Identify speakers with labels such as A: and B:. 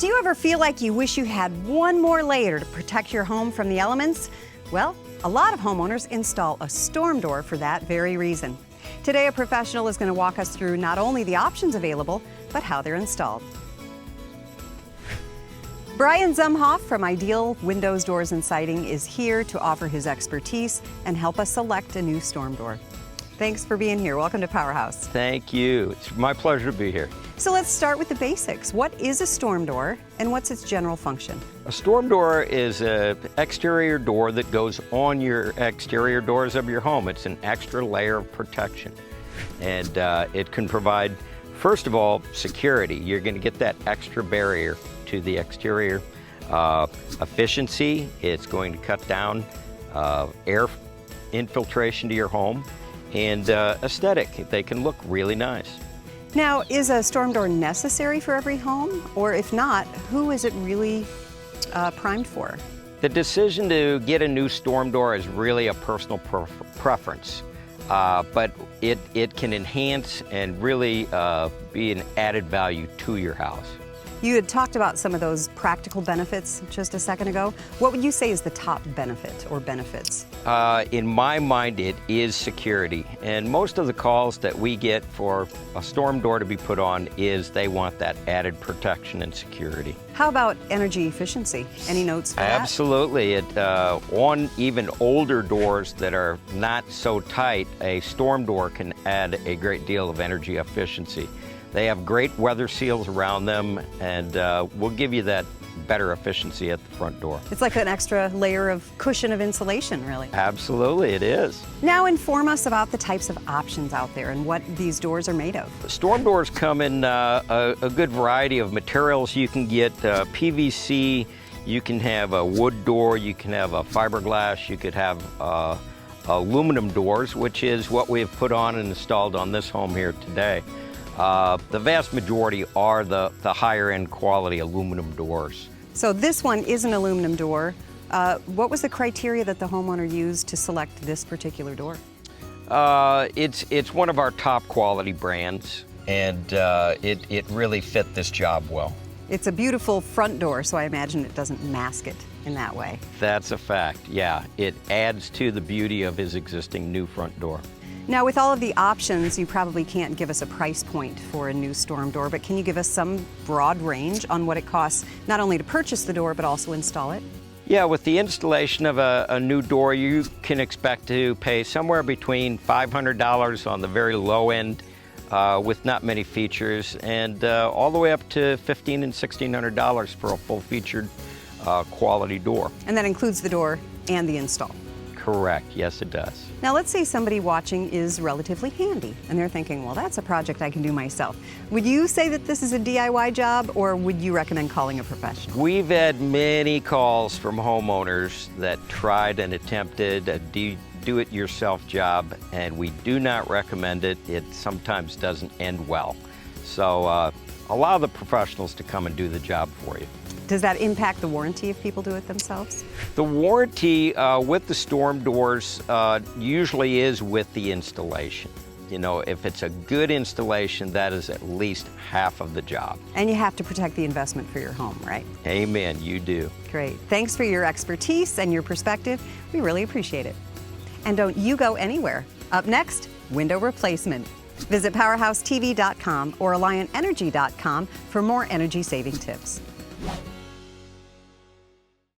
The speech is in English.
A: Do you ever feel like you wish you had one more layer to protect your home from the elements? Well, a lot of homeowners install a storm door for that very reason. Today, a professional is going to walk us through not only the options available, but how they're installed. Brian Zumhoff from Ideal Windows, Doors, and Siding is here to offer his expertise and help us select a new storm door. Thanks for being here. Welcome to PowerHouse.
B: Thank you. It's my pleasure to be here.
A: So let's start with the basics. What is a storm door and what's its general function?
B: A storm door is an exterior door that goes on your exterior doors of your home. It's an extra layer of protection. And it can provide, first of all, security. You're going to get that extra barrier to the exterior. Efficiency, it's going to cut down air infiltration to your home. And aesthetic, they can look really nice.
A: Now, is a storm door necessary for every home? Or if not, who is it really primed for?
B: The decision to get a new storm door is really a personal preference, but it can enhance and really be an added value to your house.
A: You had talked about some of those practical benefits just a second ago. What would you say is the top benefit or benefits?
B: In my mind, it is security. And most of the calls that we get for a storm door to be put on is they want that added protection and security.
A: How about energy efficiency? Any notes for that?
B: Absolutely. On even older doors that are not so tight, a storm door can add a great deal of energy efficiency. They have great weather seals around them, and we'll give you that better efficiency at the front door.
A: It's like an extra layer of cushion of insulation, really.
B: Absolutely, it is.
A: Now inform us about the types of options out there and what these doors are made of.
B: Storm doors come in a good variety of materials. You can get PVC, you can have a wood door, you can have a fiberglass, you could have aluminum doors, which is what we have put on and installed on this home here today. The vast majority are the higher end quality aluminum doors.
A: So this one is an aluminum door. What was the criteria that the homeowner used to select this particular door?
B: It's one of our top quality brands, and it really fit this job well.
A: It's a beautiful front door, so I imagine it doesn't mask it in that way.
B: That's a fact, yeah. It adds to the beauty of his existing new front door.
A: Now, with all of the options, you probably can't give us a price point for a new storm door, but can you give us some broad range on what it costs not only to purchase the door, but also install it?
B: Yeah, with the installation of a new door, you can expect to pay somewhere between $500 on the very low end with not many features, and all the way up to $1,500 and $1,600 for a full-featured quality door.
A: And that includes the door and the install?
B: Correct, yes it does.
A: Now let's say somebody watching is relatively handy and they're thinking, well, that's a project I can do myself. Would you say that this is a DIY job, or would you recommend calling a professional?
B: We've had many calls from homeowners that tried and attempted a do-it-yourself job, and we do not recommend it. It sometimes doesn't end well. So allow the professionals to come and do the job for you.
A: Does that impact the warranty if people do it themselves?
B: The warranty with the storm doors usually is with the installation. You know, if it's a good installation, that is at least half of the job.
A: And you have to protect the investment for your home, right?
B: Amen, you do.
A: Great. Thanks for your expertise and your perspective. We really appreciate it. And don't you go anywhere. Up next, window replacement. Visit PowerHouseTV.com or AlliantEnergy.com for more energy-saving tips.